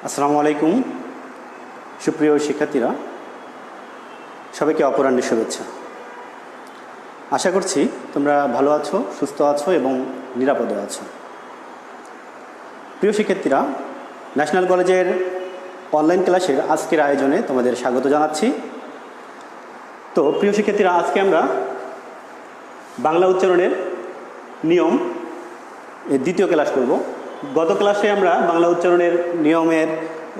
আসসালামু আলাইকুম সুপ্রিয় শিক্ষার্থীরা, সবাইকে অপরাহ্নের শুভেচ্ছা। আশা করছি তোমরা ভালো আছো, সুস্থ আছো এবং নিরাপদে আছো। প্রিয় শিক্ষার্থীরা, ন্যাশনাল কলেজের অনলাইন ক্লাসের আজকের আয়োজনে তোমাদের স্বাগত জানাচ্ছি। তো প্রিয় শিক্ষার্থীরা, আজকে আমরা বাংলা উচ্চারণের নিয়ম এর দ্বিতীয় ক্লাস করব। গত ক্লাসে আমরা বাংলা উচ্চারণের নিয়মের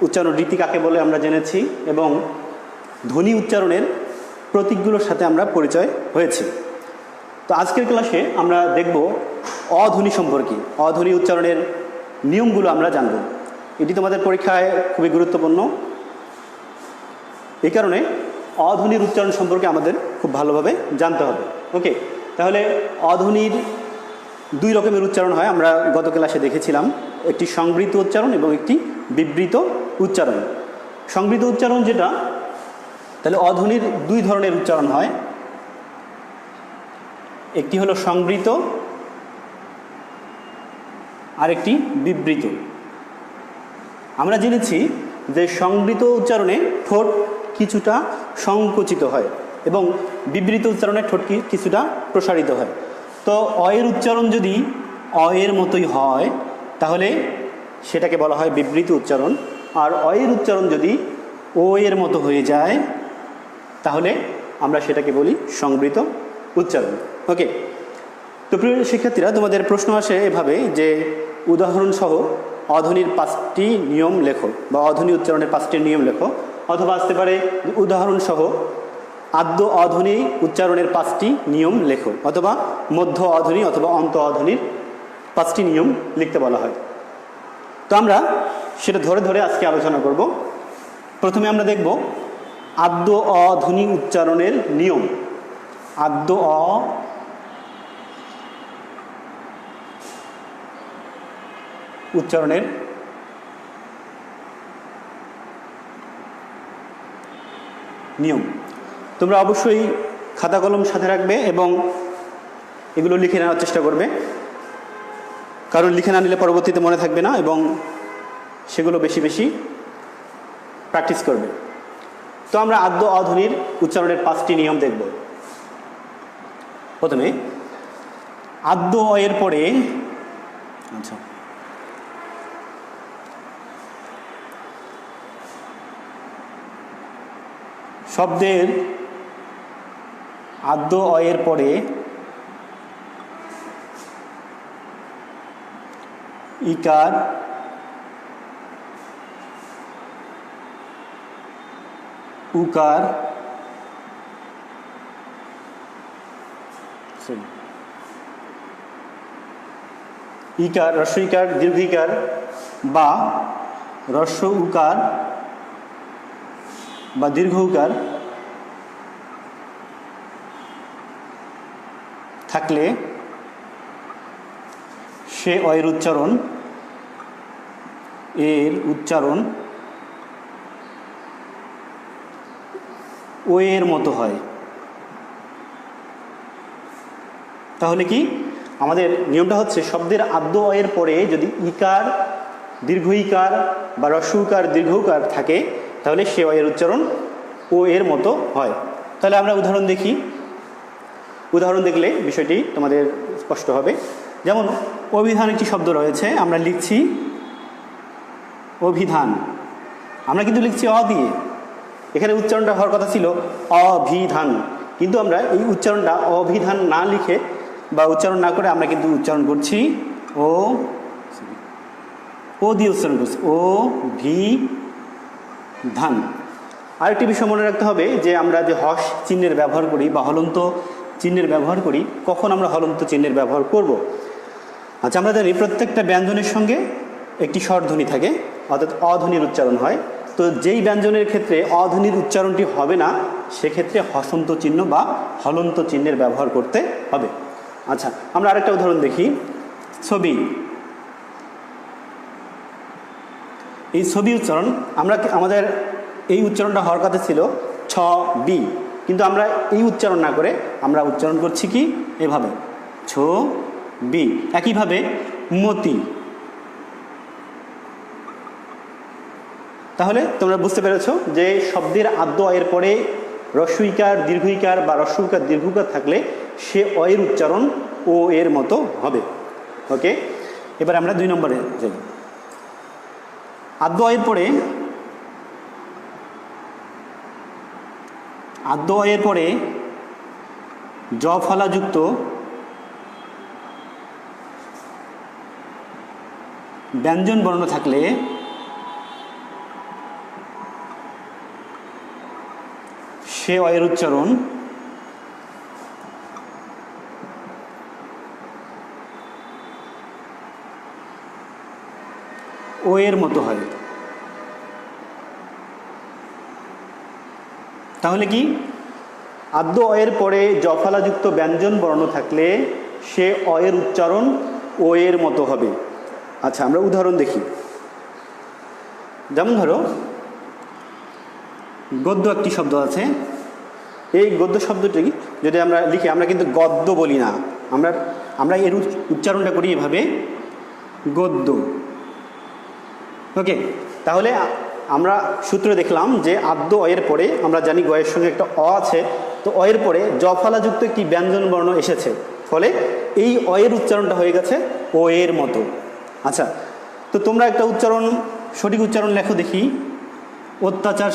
উচ্চারণ রীতি কাকে বলে আমরা জেনেছি এবং ধ্বনি উচ্চারণের প্রতীকগুলোর সাথে আমরা পরিচয় হয়েছি। তো আজকের ক্লাসে আমরা দেখব অধ্বনি সম্পর্কে, অধ্বনি উচ্চারণের নিয়মগুলো আমরা জানব। এটি তোমাদের পরীক্ষায় খুবই গুরুত্বপূর্ণ। এই কারণে অধ্বনির উচ্চারণ সম্পর্কে আমাদের খুব ভালোভাবে জানতে হবে। ওকে, তাহলে অধ্বনির দুই রকমের উচ্চারণ হয়, আমরা গত ক্লাসে দেখেছিলাম। একটি সংবৃত উচ্চারণ এবং একটি বিবৃত উচ্চারণ। সংবৃত উচ্চারণ যেটা, তাহলে অধ্বনির দুই ধরনের উচ্চারণ হয়। একটি হলো সংবৃত আর একটি বিবৃত। আমরা জেনেছি যে সংবৃত উচ্চারণে ঠোঁট কিছুটা সংকুচিত হয় এবং বিবৃত উচ্চারণে ঠোঁট কিছুটা প্রসারিত হয়। তো অয়ের উচ্চারণ যদি অয়ের মতোই হয় তাহলে সেটাকে বলা হয় বিবৃত উচ্চারণ, আর অয়ের উচ্চারণ যদি ও এর মতো হয়ে যায় তাহলে আমরা সেটাকে বলি সংবৃত উচ্চারণ। ওকে, তো প্রিয় শিক্ষার্থীরা, তোমাদের প্রশ্ন আসে এভাবে যে উদাহরণসহ অধ্বনির 5টি নিয়ম লেখো বা অধ্বনি উচ্চারণের 5টি নিয়ম লেখো, অথবা আসতে পারে উদাহরণসহ আদ্য অধ্বনি উচ্চারণের 5টি নিয়ম লেখো, অথবা মধ্য অধ্বনি অথবা অন্ত অধ্বনির 5টি নিয়ম লিখতে বলা হয়। তো আমরা সেটা ধরে ধরে আজকে আলোচনা করব। প্রথমে আমরা দেখব আদ্য অধ্বনি উচ্চারণের নিয়ম। আদ্য অ উচ্চারণের নিয়ম। তোমরা অবশ্যই খাতা কলম সাথে রাখবে এবং এগুলো লিখে নেওয়ার চেষ্টা করবে, কারণ লিখে না নিলে পরবর্তীতে মনে থাকবে না এবং সেগুলো বেশি বেশি প্র্যাকটিস করবে। তো আমরা আদ্য অধ্বনির উচ্চারণের 5টি নিয়ম দেখব। প্রথমে আদ্য অয়ের পরে শব্দের আদ্য অয়ের পরে ইকার, উকার, ইকার, হ্রস্ব ইকার, দীর্ঘ ইকার বা হ্রস্ব উকার বা দীর্ঘ উকার থাকলে সে অয়ের উচ্চারণ ও এর মতো হয়। তাহলে কি আমাদের নিয়মটা হচ্ছে, শব্দের আদ্য অয়ের পরে যদি ইকার, দীর্ঘ ইকার বা হ্রস্ব উকার, দীর্ঘ উকার থাকে তাহলে সে অয়ের উচ্চারণ ও এর মতো হয়। তাহলে আমরা উদাহরণ দেখি। উদাহরণ দেখলে বিষয়টি তোমাদের স্পষ্ট হবে। যেমন অভিধান একটি শব্দ রয়েছে, আমরা লিখছি অভিধান, আমরা কিন্তু লিখছি অ দিয়ে। এখানে উচ্চারণটা হওয়ার কথা ছিল অভিধান, কিন্তু আমরা এই উচ্চারণটা অভিধান না লিখে বা উচ্চারণ না করে আমরা কিন্তু উচ্চারণ করছি ও দিয়ে উচ্চারণ করছি, ও ভি ধান। আরেকটি বিষয় মনে রাখতে হবে যে আমরা যে হস চিহ্নের ব্যবহার করি বা হলন্ত চিহ্নের ব্যবহার করি, কখন আমরা হলন্ত চিহ্নের ব্যবহার করব। আচ্ছা, আমরা জানি প্রত্যেকটা ব্যঞ্জনের সঙ্গে একটি স্বরধ্বনি থাকে, অর্থাৎ অধ্বনির উচ্চারণ হয়। তো যেই ব্যঞ্জনের ক্ষেত্রে অধ্বনির উচ্চারণটি হবে না সেক্ষেত্রে হসন্ত চিহ্ন বা হলন্ত চিহ্নের ব্যবহার করতে হবে। আচ্ছা, আমরা আরেকটা উদাহরণ দেখি। ছবি, এই ছবি উচ্চারণ আমাদের এই উচ্চারণটা হওয়ার কথা ছিল ছ বি, কিন্তু আমরা এই উচ্চারণ না করে আমরা উচ্চারণ করছি কি এভাবে ছ বি। একইভাবে মতি, তাহলে তোমরা বুঝতে পেরেছো যে শব্দের আদ্য অয়ের পরে হ্রস্বইকার দীর্ঘইকার বা হ্রস্বইকার দীর্ঘইকার থাকলে সে অয়ের উচ্চারণ ও এর মতো হবে। ওকে, এবার আমরা 2 নম্বরে যাই। আদ্য অয়ের পরে জ ফলাযুক্ত ব্যঞ্জন বর্ণ থাকলে সে অয়ের উচ্চারণ ও এর মতো হয়। তাহলে কি, আদ্য অয়ের পরে জফলাযুক্ত ব্যঞ্জন বর্ণ থাকলে সে অয়ের উচ্চারণ ও এর মতো হবে। আচ্ছা, আমরা উদাহরণ দেখি। যেমন ধরো, গদ্য একটি শব্দ আছে। এই গদ্য শব্দটি যদি আমরা লিখি, আমরা কিন্তু গদ্য বলি না, আমরা এর উচ্চারণটা করি এভাবে, গদ্য। ওকে, তাহলে আমরা সূত্র দেখলাম যে আদ্য অয়ের পরে আমরা জানি গয়ের সঙ্গে একটা অ আছে, তো অয়ের পরে জফলাযুক্ত একটি ব্যঞ্জন বর্ণ এসেছে, ফলে এই অয়ের উচ্চারণটা হয়ে গেছে ও এর মতো। আচ্ছা, তো তোমরা একটা সঠিক উচ্চারণ লেখো দেখি। অত্যাচার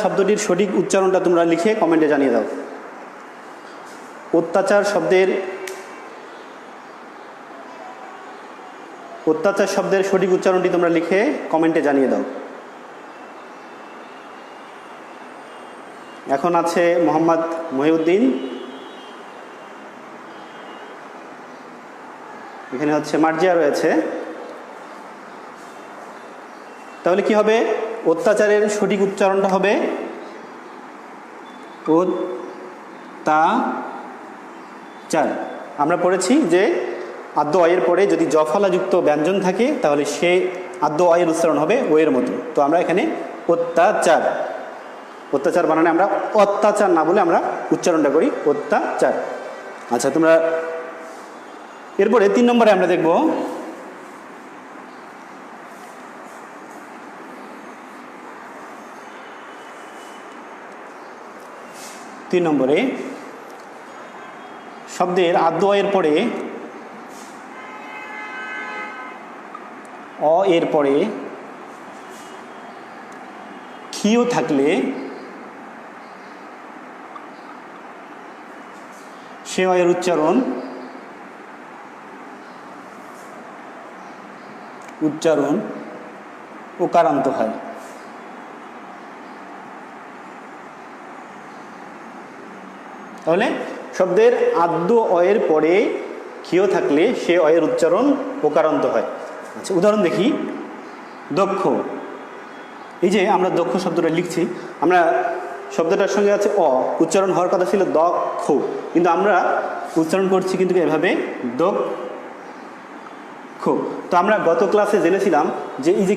শব্দটির সঠিক উচ্চারণটা তোমরা লিখে কমেন্টে জানিয়ে দাও। অত্যাচার শব্দের সঠিক উচ্চারণটি তোমরা লিখে কমেন্টে জানিয়ে দাও। এখন আছে মোহাম্মদ মহিউদ্দিন, এখানে হচ্ছে মার্জিয়া রয়েছে। তাহলে কি হবে? অত্যাচারের সঠিক উচ্চারণটা হবে অত্যাচার। আমরা পড়েছি যে আদ্য অয়ের পরে যদি জফলাযুক্ত ব্যঞ্জন থাকে তাহলে সে আদ্য অয়ের উচ্চারণ হবে ও এর মতো। তো আমরা এখানে অত্যাচার বানানে আমরা অত্যাচার না বলে আমরা উচ্চারণটা করি অত্যাচার। আচ্ছা, তোমরা এরপরে 3 নম্বরে আমরা দেখব শব্দের আদ্য অয়ের পরে অ এর পরে ক্ষীয় থাকলে সে অয়ের উচ্চারণ ওকারান্ত হয়। তাহলে শব্দের আদ্য অয়ের পরে ক্ষীয় থাকলে সে অয়ের উচ্চারণ ওকারান্ত হয়। আচ্ছা, উদাহরণ দেখি। দক্ষ, এই যে আমরা দক্ষ শব্দটা লিখছি, আমরা শব্দটার সঙ্গে আছে অ, উচ্চারণ হওয়ার কথা ছিল দক্ষ, কিন্তু আমরা উচ্চারণ করছি কিন্তু এভাবে দক্ষ। তো আমরা গত ক্লাসে জেনেছিলাম যে এই যে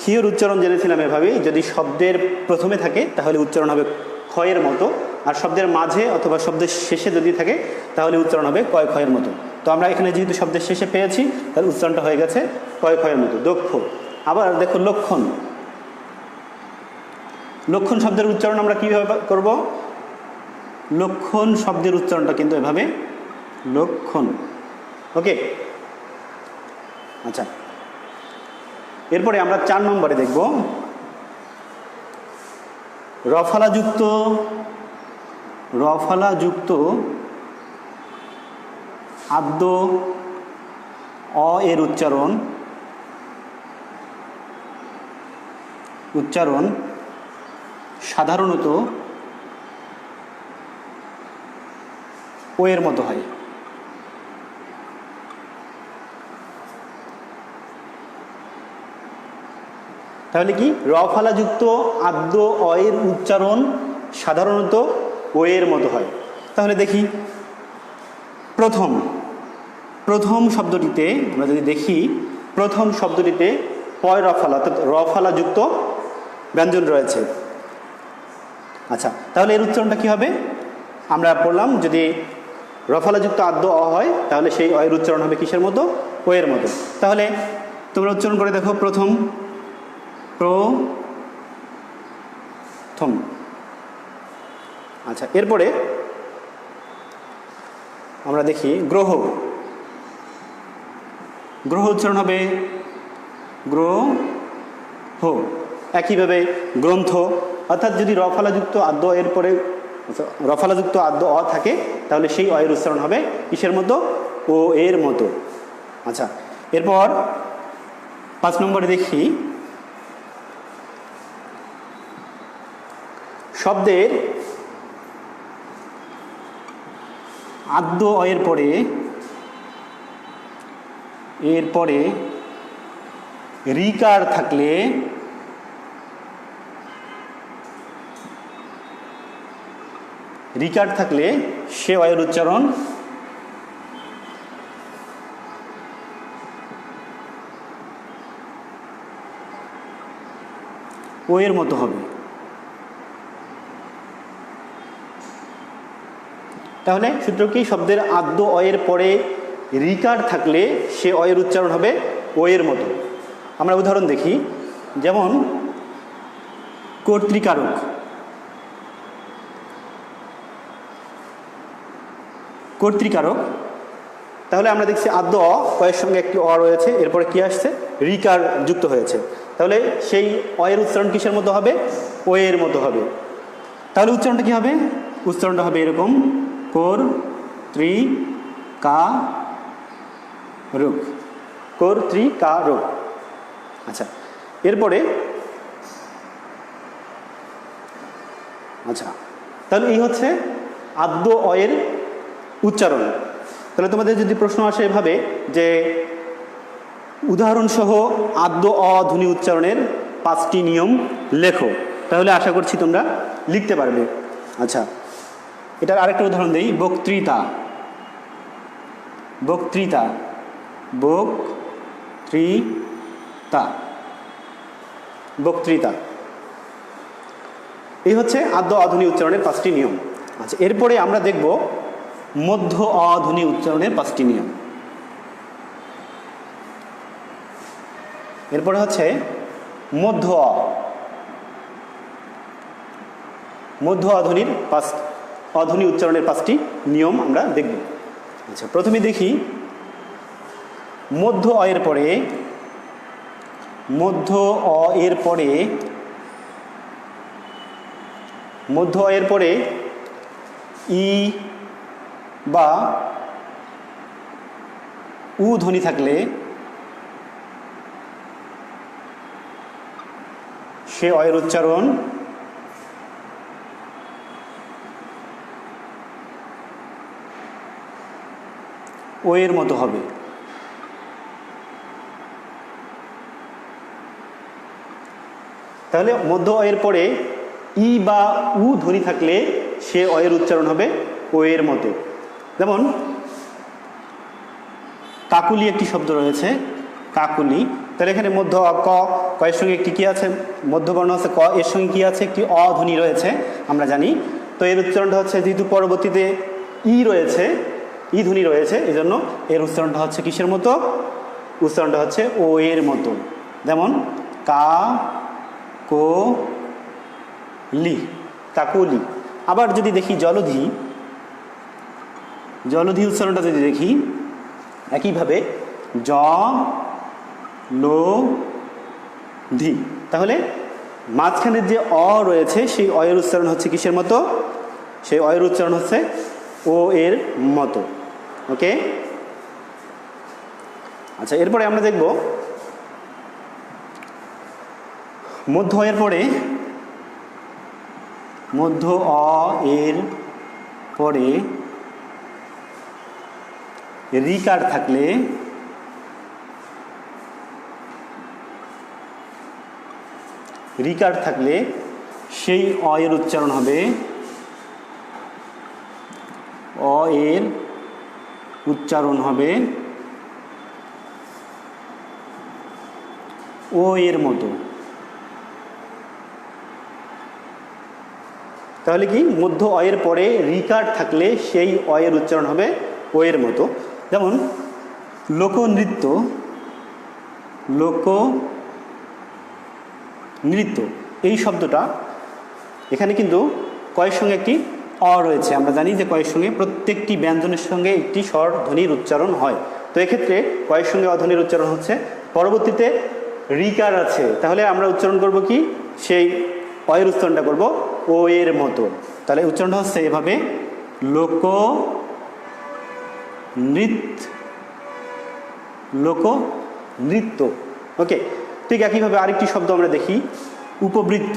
ক্ষীয়র উচ্চারণ জেনেছিলাম এভাবে, যদি শব্দের প্রথমে থাকে তাহলে উচ্চারণ হবে ক্ষয়ের মতো, আর শব্দের মাঝে অথবা শব্দের শেষে যদি থাকে তাহলে উচ্চারণ হবে কয় ক্ষয়ের মতো। তো আমরা এখানে যেহেতু শব্দের শেষে পেয়েছি তাহলে উচ্চারণটা হয়ে গেছে কয় ক্ষয়ের মতো, দক্ষ। আবার দেখো লক্ষণ শব্দের উচ্চারণ আমরা কীভাবে করব? লক্ষণ শব্দের উচ্চারণটা কিন্তু এভাবে লক্ষণ। ওকে, আচ্ছা, এরপরে আমরা 4 নম্বরে দেখব রফলাযুক্ত আদ্য অ এর উচ্চারণ সাধারণত ও এর মতো হয়। তাহলে কি, রফলাযুক্ত আদ্য অ এর উচ্চারণ সাধারণত ও এর মতো হয়। তাহলে দেখি, প্রথম শব্দটিতে আমরা যদি দেখি, প্রথম শব্দটিতে পয় রফলা অর্থাৎ রফলাযুক্ত ব্যঞ্জন রয়েছে। আচ্ছা, তাহলে এর উচ্চারণটা কী হবে? আমরা বললাম যদি রফলাযুক্ত আদ্য অ হয় তাহলে সেই অয়ের উচ্চারণ হবে কিসের মতো? ও এর মতো। তাহলে তোমরা উচ্চারণ করে দেখো, প্রথম, প্রথম। আচ্ছা, এরপরে আমরা দেখি গ্রহ। গ্রহ উচ্চারণ হবে গ্রহ। একইভাবে গ্রন্থ, অর্থাৎ যদি রফলাযুক্ত আদ্য এর পরে রফলাযুক্ত আদ্য অ থাকে তাহলে সেই অয়ের উচ্চারণ হবে কিসের মতো? ও এর মতো। আচ্ছা, এরপর 5 নম্বরে দেখি শব্দের আদ্য অয়ের পরে এরপরে রিকার থাকলে সে অয়ের উচ্চারণ ও এর মতো হবে। তাহলে সূত্র কি? শব্দের আদ্য অয়ের পরে রিকার থাকলে সে অয়ের উচ্চারণ হবে ও এর মতো। আমরা উদাহরণ দেখি, যেমন কর্তৃকারক। কর্তৃকারক, তাহলে আমরা দেখছি আদ্য অ, কয়ের সঙ্গে একটি অ রয়েছে, এরপরে কি আসছে? রিকার যুক্ত হয়েছে, তাহলে সেই অয়ের উচ্চারণ কিসের মতো হবে? ও এর মতো হবে। তাহলে উচ্চারণটা কি হবে? উচ্চারণটা হবে এরকম, কর্তৃকারক, কর্তৃকারক। আচ্ছা, এরপরে আচ্ছা, তাহলে এই হচ্ছে আদ্য অয়ের উচ্চারণ। তাহলে তোমাদের যদি প্রশ্ন আসে এভাবে যে উদাহরণসহ আদ্য অ ধ্বনি উচ্চারণের 5টি নিয়ম লেখো, তাহলে আশা করছি তোমরা লিখতে পারবে। আচ্ছা, এটার আরেকটা উদাহরণ দেই, বক্তৃতা। বক্তৃতা, বক্তৃতা, বক্তৃতা। এই হচ্ছে আদ্য অধ্বনি উচ্চারণের 5টি নিয়ম। আচ্ছা, এরপরে আমরা দেখব মধ্য অধ্বনি উচ্চারণের 5টি নিয়ম। এরপরে হচ্ছে মধ্য অ, মধ্য অধ্বনির অধ্বনি উচ্চারণের 5টি নিয়ম আমরা দেখব। আচ্ছা, প্রথমে দেখি মধ্য অ এর পরে, মধ্য অ এর পরে, মধ্য অ এর পরে ই বা উ ধ্বনি থাকলে সে অয়ের উচ্চারণ ও এর মতো হবে। তাহলে মধ্য অ এর পরে ই বা উ ধ্বনি থাকলে সে অয়ের উচ্চারণ হবে ও এর মতো। যেমন কাকুলি একটি শব্দ রয়েছে, কাকুলি। তাহলে এখানে মধ্য অ, কয়ের সঙ্গে একটি কি আছে? মধ্যবর্ণ আছে ক, এর সঙ্গে কি আছে? একটি অ ধ্বনি রয়েছে, আমরা জানি। তো এর উচ্চারণটা হচ্ছে, যেহেতু পরবর্তীতে ই রয়েছে, ই ধ্বনি রয়েছে, এই জন্য এর উচ্চারণটা হচ্ছে কিসের মতো? উচ্চারণটা হচ্ছে ও এর মতো। যেমন কা কো লি, কাকুলি। আবার যদি দেখি জলধি, জলধি উচ্চারণটা যদি দেখি একইভাবে জ লো ধি, তাহলে মাঝখানের যে অ রয়েছে সেই অয়ের উচ্চারণ হচ্ছে কিসের মতো? সেই অয়ের উচ্চারণ হচ্ছে ও এর মতো। ওকে, আচ্ছা, এরপরে আমরা দেখব মধ্য অ এর পরে, মধ্য অ এর পরে রিকার থাকলে সেই অ এর উচ্চারণ হবে, অ এর উচ্চারণ হবে ও এর মতো। তাহলে কি মধ্য অয়ের পরে রিকার থাকলে সেই অয়ের উচ্চারণ হবে ও এর মতো। যেমন লোকনৃত্য, লোকনৃত্য এই শব্দটা এখানে কিন্তু কয়ের সঙ্গে একটি অ রয়েছে। আমরা জানি যে কয়ের সঙ্গে প্রত্যেকটি ব্যঞ্জনের সঙ্গে একটি স্বর ধ্বনির উচ্চারণ হয়। তো এক্ষেত্রে কয়ের সঙ্গে অধ্বনির উচ্চারণ হচ্ছে, পরবর্তীতে রিকার আছে, তাহলে আমরা উচ্চারণ করব কি, সেই অয়ের উচ্চারণটা করব ও এর মতো। তাহলে উচ্চারণটা হচ্ছে এভাবে, লোকনৃত্য। ওকে, ঠিক একইভাবে আরেকটি শব্দ আমরা দেখি, উপবৃত্ত।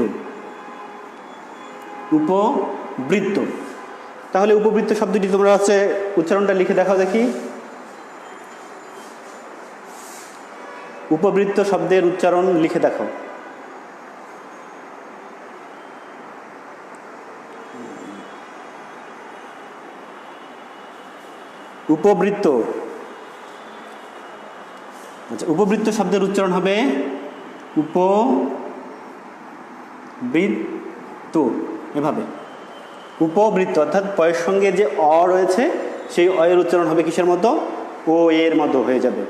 তাহলে উপবৃত্ত শব্দটি তোমরা হচ্ছে উচ্চারণটা লিখে দেখাও দেখি। উপবৃত্ত শব্দের উচ্চারণ লিখে দেখাও। উপবৃত্ত, আচ্ছা, উপবৃত্ত শব্দের উচ্চারণ হবে উপবৃত্ত, এভাবে উপবৃত্ত, অর্থাৎ পয়ের সঙ্গে যে অ রয়েছে সেই অয়ের উচ্চারণ হবে কিসের মতো, ও এর মতো হয়ে যাবে।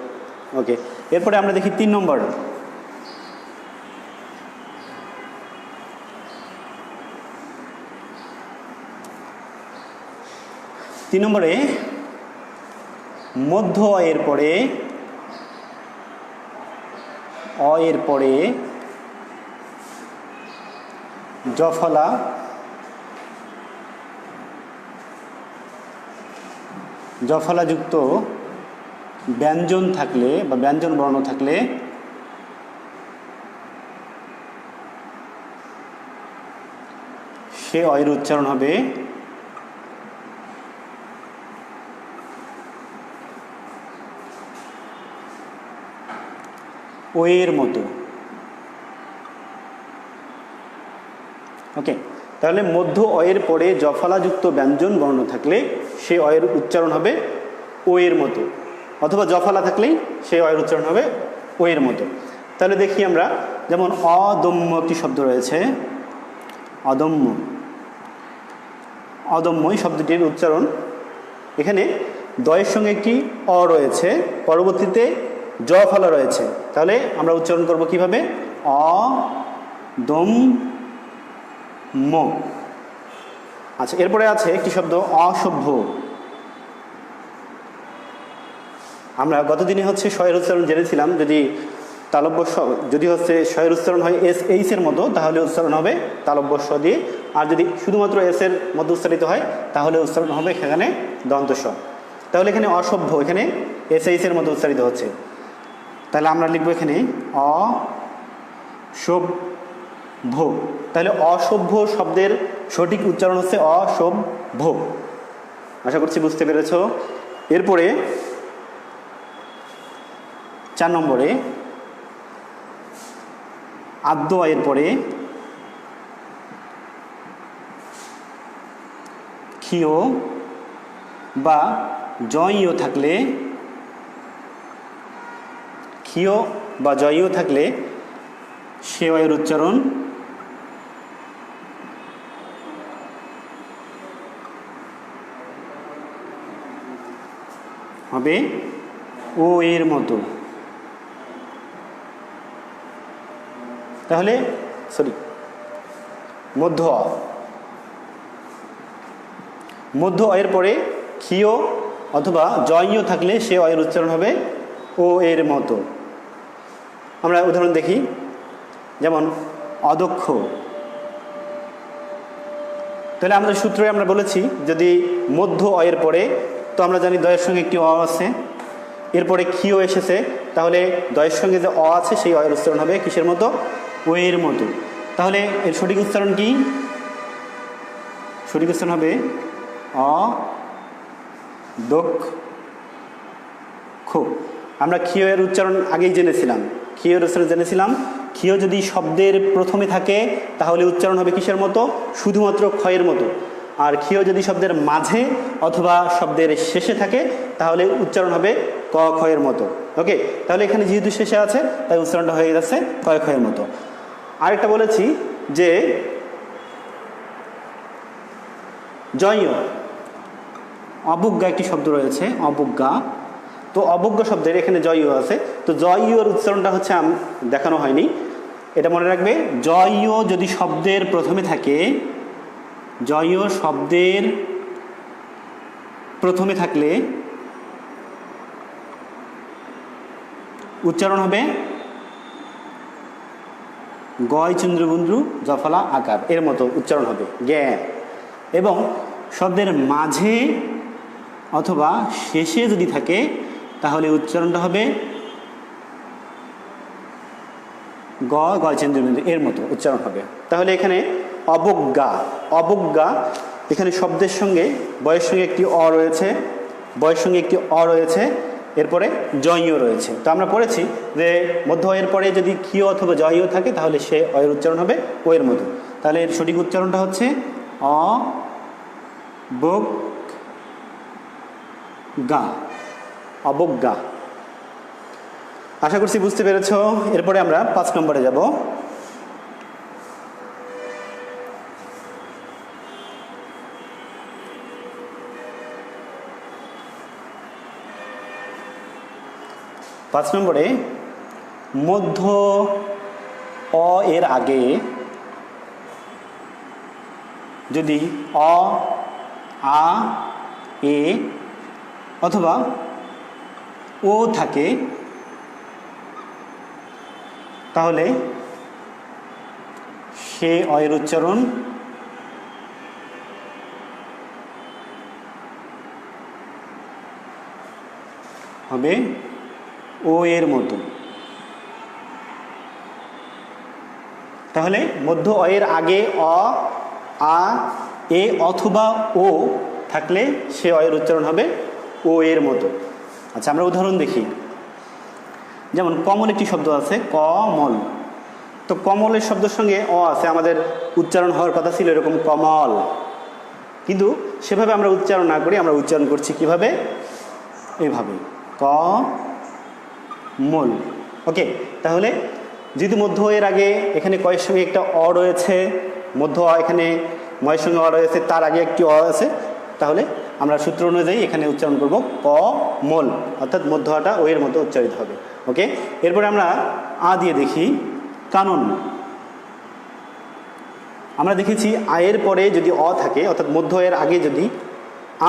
ওকে, এরপরে আমরা দেখি 3 নম্বর। 3 নম্বরে মধ্য অয়ের পরে জফলা যুক্ত ব্যঞ্জন থাকলে বা ব্যঞ্জন বর্ণ থাকলে সে অয়ের উচ্চারণ হবে ও এর মতো। ওকে, তাহলে মধ্য অয়ের পরে জফলাযুক্ত ব্যঞ্জন বর্ণ থাকলে সে অয়ের উচ্চারণ হবে ও এর মতো, অথবা জফলা থাকলেই সে অয়ের উচ্চারণ হবে ও এর মতো। তাহলে দেখি আমরা, যেমন অদম্য একটি শব্দ রয়েছে, অদম্য এই শব্দটির উচ্চারণ, এখানে দয়ের সঙ্গে একটি অ রয়েছে, পরবর্তীতে জ ফলা রয়েছে, তাহলে আমরা উচ্চারণ করব কিভাবে, অদম্য। আচ্ছা, এরপরে আছে একটি শব্দ অসভ্য। আমরা গতদিনে হচ্ছে শয়ের উচ্চারণ জেনেছিলাম, যদি হচ্ছে শয়ের উচ্চারণ হয় এস এইচ এর মতো, তাহলে উচ্চারণ হবে তালব্য স দিয়ে, আর যদি শুধুমাত্র এস এর মতো উচ্চারিত হয় তাহলে উচ্চারণ হবে সেখানে দন্ত স। তাহলে এখানে অসভ্য, এখানে এস এইচ এর মতো উচ্চারিত হচ্ছে, তাহলে আমরা লিখব এখানে অসভ্য। তাহলে অসভ্য শব্দের সঠিক উচ্চারণ হচ্ছে অসভ্য। আশা করছি বুঝতে পেরেছ। এরপরে 4 নম্বরে আদ্য অয়ের পরে ক্ষীয় বা জয়ীয় থাকলে, সে অয়ের উচ্চারণ হবে ও এর মতো। তাহলে মধ্য অয়ের পরে ক্ষীয় অথবা জয়ীয় থাকলে সে অয়ের উচ্চারণ হবে ও এর মতো। আমরা উদাহরণ দেখি, যেমন অদক্ষ। তাহলে আমাদের সূত্রে আমরা বলেছি, যদি মধ্য অয়ের পরে, তো আমরা জানি দয়ের সঙ্গে একটি অ আছে, এরপরে ক্ষীয় এসেছে, তাহলে দয়ের সঙ্গে যে অ আছে সেই অয়ের উচ্চারণ হবে কিসের মতো, ও এর মতো। তাহলে এর সঠিক উচ্চারণ কি, সঠিক উচ্চারণ হবে অদক্ষ। আমরা ক্ষীয় এর উচ্চারণ আগেই জেনেছিলাম, ক্ষীয় যদি শব্দের প্রথমে থাকে তাহলে উচ্চারণ হবে কিসের মতো, শুধুমাত্র ক্ষয়ের মতো। আর ক্ষীয় যদি শব্দের মাঝে অথবা শব্দের শেষে থাকে তাহলে উচ্চারণ হবে ক ক্ষয়ের মতো। ওকে, তাহলে এখানে যেহেতু শেষে আছে তাই উচ্চারণটা হয়ে যাচ্ছে কয় ক্ষয়ের মতো। আরেকটা বলেছি যে জয়, অবজ্ঞা একটি শব্দ রয়েছে, অবজ্ঞা। তো অবজ্ঞা শব্দের এখানে জয় আছে, তো জয়র উচ্চারণটা হচ্ছে দেখানো হয়নি, এটা মনে রাখবে। জয় যদি শব্দের প্রথমে থাকে, জয় শব্দের প্রথমে থাকলে উচ্চারণ হবে গয় চন্দ্রবিন্দু জফলা আকার, এর মতো উচ্চারণ হবে জ্ঞা। এবং শব্দের মাঝে অথবা শেষে যদি থাকে তাহলে উচ্চারণটা হবে গয় চন্দ্রবিন্দু, এর মতো উচ্চারণ হবে। তাহলে এখানে অবজ্ঞা, অবজ্ঞা এখানে শব্দের সঙ্গে বয়ের সঙ্গে একটি অ রয়েছে, বয়ের সঙ্গে একটি অ রয়েছে, এরপরে জয়ও রয়েছে। তো আমরা পড়েছি যে মধ্য অয়ের পরে যদি ক্ষীয় অথবা জয়ও থাকে তাহলে সে অয়ের উচ্চারণ হবে ও এর মতো। তাহলে এর সঠিক উচ্চারণটা হচ্ছে অবজ্ঞা, অবজ্ঞা। আশা করছি বুঝতে পেরেছ। এরপরে আমরা 5 নম্বরে যাব। পাঁচ নম্বরে মধ্য অ এর আগে যদি অ, আ, এ অথবা ও থাকে তাহলে সে অয়ের উচ্চারণ হবে ও এর মতো। তাহলে মধ্য অয়ের আগে অ, আ, এ অথবা ও থাকলে সে অয়ের উচ্চারণ হবে ও এর মতো। আচ্ছা, আমরা উদাহরণ দেখি। যেমন কমল একটি শব্দ আছে, কমল। তো কমলের শব্দের সঙ্গে অ আছে, আমাদের উচ্চারণ হওয়ার কথা ছিল এরকম কমল, কিন্তু সেভাবে আমরা উচ্চারণ না করি, আমরা উচ্চারণ করছি কিভাবে? এইভাবে কমল। ওকে, তাহলে যেহেতু মধ্য এর আগে এখানে কয়ের সঙ্গে একটা অ রয়েছে, মধ্য অ এখানে ময়ের সঙ্গে অ রয়েছে, তার আগে একটি অ আছে, তাহলে আমরা সূত্র অনুযায়ী এখানে উচ্চারণ করব কমল, অর্থাৎ মধ্য আটা ও এর মতো উচ্চারিত হবে। ওকে, এরপরে আমরা আ দিয়ে দেখি কানন। আমরা দেখেছি আয়ের পরে যদি অ থাকে, অর্থাৎ মধ্য এর আগে যদি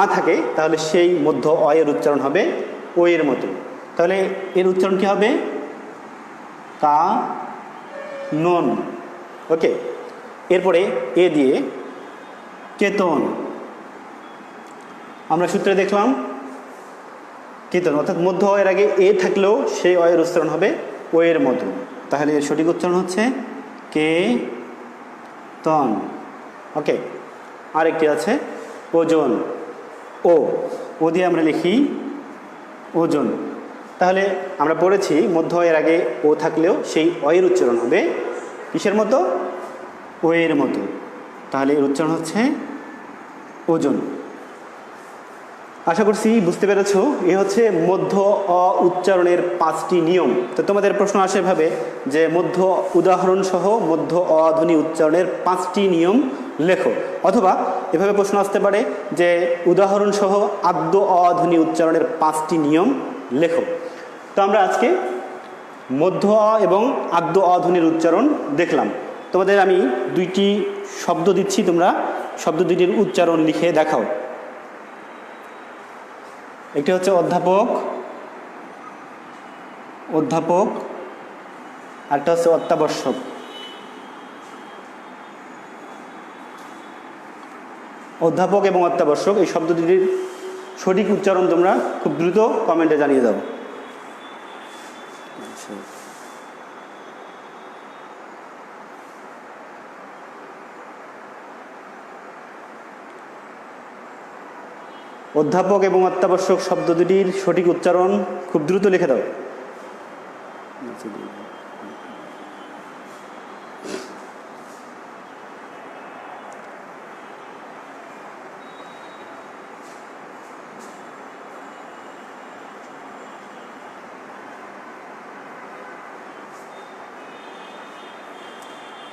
আ থাকে তাহলে সেই মধ্য অ এর উচ্চারণ হবে ও এর মতো। তাহলে এর উচ্চারণ কি হবে? কা নন। ওকে, এরপরে এ দিয়ে কেতন। আমরা সূত্রে দেখলাম কেতন, অর্থাৎ মধ্য অয়ের আগে এ থাকলেও সেই অয়ের উচ্চারণ হবে ও এর মতো। তাহলে এর সঠিক উচ্চারণ হচ্ছে কে তন। ওকে, আরেকটি আছে ওজন। ও ও দিয়ে আমরা লিখি ওজন। তাহলে আমরা পড়েছি মধ্য অয়ের আগে ও থাকলেও সেই অয়ের উচ্চারণ হবে কিসের মতো? ও এর মতো। তাহলে এর উচ্চারণ হচ্ছে ওজন। আশা করছি বুঝতে পেরেছ। এ হচ্ছে মধ্য অ উচ্চারণের 5টি নিয়ম। তো তোমাদের প্রশ্ন আসে এভাবে যে মধ্য উদাহরণ সহ মধ্য অ ধ্বনি উচ্চারণের 5টি নিয়ম লেখো, অথবা এভাবে প্রশ্ন আসতে পারে যে উদাহরণ সহ আদ্য অ ধ্বনি উচ্চারণের 5টি নিয়ম লেখো। তো আমরা আজকে মধ্য অ এবং আদ্য অ ধ্বনির উচ্চারণ দেখলাম। তোমাদের আমি 2টি শব্দ দিচ্ছি, তোমরা শব্দ দুটির উচ্চারণ লিখে দেখাও। একটি হচ্ছে অধ্যাপক, অধ্যাপক, আরেকটা হচ্ছে অত্যাবশ্যক। অধ্যাপক এবং অত্যাবশ্যক এই শব্দ দুটির সঠিক উচ্চারণ তোমরা খুব দ্রুত কমেন্টে জানিয়ে দাও। অধ্যাপক এবং অত্যাবশ্যক শব্দ দুটির সঠিক উচ্চারণ খুব দ্রুত লিখে দাও।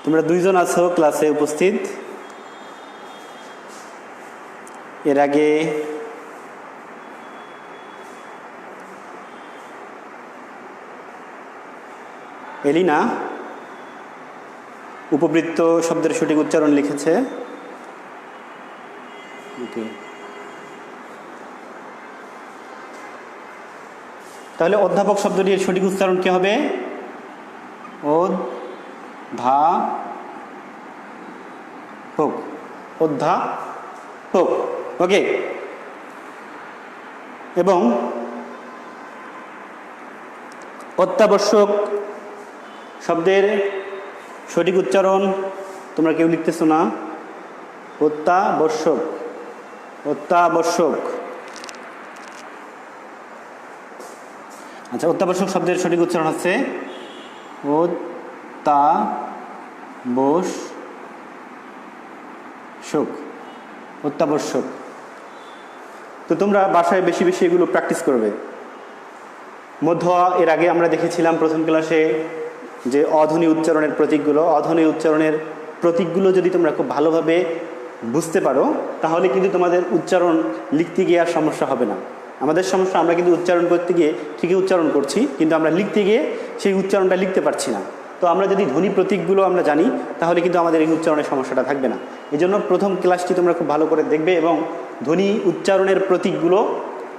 তোমরা 2 জন আছো ক্লাসে উপস্থিত। এর আগে এলিনা উপবৃত্ত শব্দের সঠিক উচ্চারণ লিখেছে। ওকে, তাহলে অধ্যাপক শব্দটির সঠিক উচ্চারণ কি হবে? অধ্যাপক, অধ্যাপক। ওকে, এবং অত্যাবশ্যক শব্দের সঠিক উচ্চারণ তোমরা কেউ লিখতেছো না। অত্যাবশ্যক, অত্যাবশ্যক। আচ্ছা, অত্যাবশ্যক শব্দের সঠিক উচ্চারণ হচ্ছে অত্যাবশ্যক, অত্যাবশ্যক। তো তোমরা বাসায় বেশি বেশি এগুলো প্র্যাকটিস করবে। মধ্য এর আগে আমরা দেখেছিলাম প্রথম ক্লাসে যে অধ্বনি উচ্চারণের প্রতীকগুলো, অধ্বনি উচ্চারণের প্রতীকগুলো যদি তোমরা খুব ভালোভাবে বুঝতে পারো তাহলে কিন্তু তোমাদের উচ্চারণ লিখতে গিয়ে আর সমস্যা হবে না। আমাদের সমস্যা, আমরা কিন্তু উচ্চারণ করতে গিয়ে ঠিকই উচ্চারণ করছি, কিন্তু আমরা লিখতে গিয়ে সেই উচ্চারণটা লিখতে পারছি না। তো আমরা যদি ধ্বনি প্রতীকগুলো আমরা জানি তাহলে কিন্তু আমাদের এই উচ্চারণের সমস্যাটা থাকবে না। এই জন্য প্রথম ক্লাসটি তোমরা খুব ভালো করে দেখবে এবং ধ্বনি উচ্চারণের প্রতীকগুলো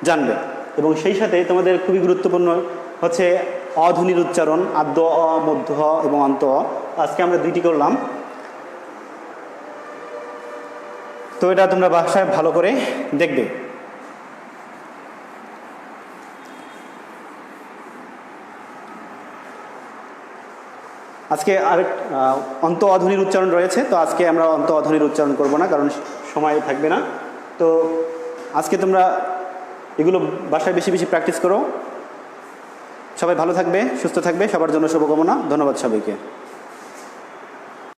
জানবে। এবং সেই সাথে তোমাদের খুবই গুরুত্বপূর্ণ হচ্ছে অধ্বনির উচ্চারণ, আদ্য অ, মধ্য অ এবং অন্ত অ। আজকে আমরা দুইটি করলাম। তো এটা তোমরা বাসায় ভালো করে দেখবে। আজকে আরেক অন্ত অধ্বনির উচ্চারণ রয়েছে, তো আজকে আমরা অন্ত অধ্বনির উচ্চারণ করব না, কারণ সময় থাকবে না। তো আজকে তোমরা এগুলো বাসায় বেশি বেশি প্র্যাকটিস করো। সবাই ভালো থাকবে, সুস্থ থাকবে, সবার জন্য শুভকামনা। ধন্যবাদ সবাইকে।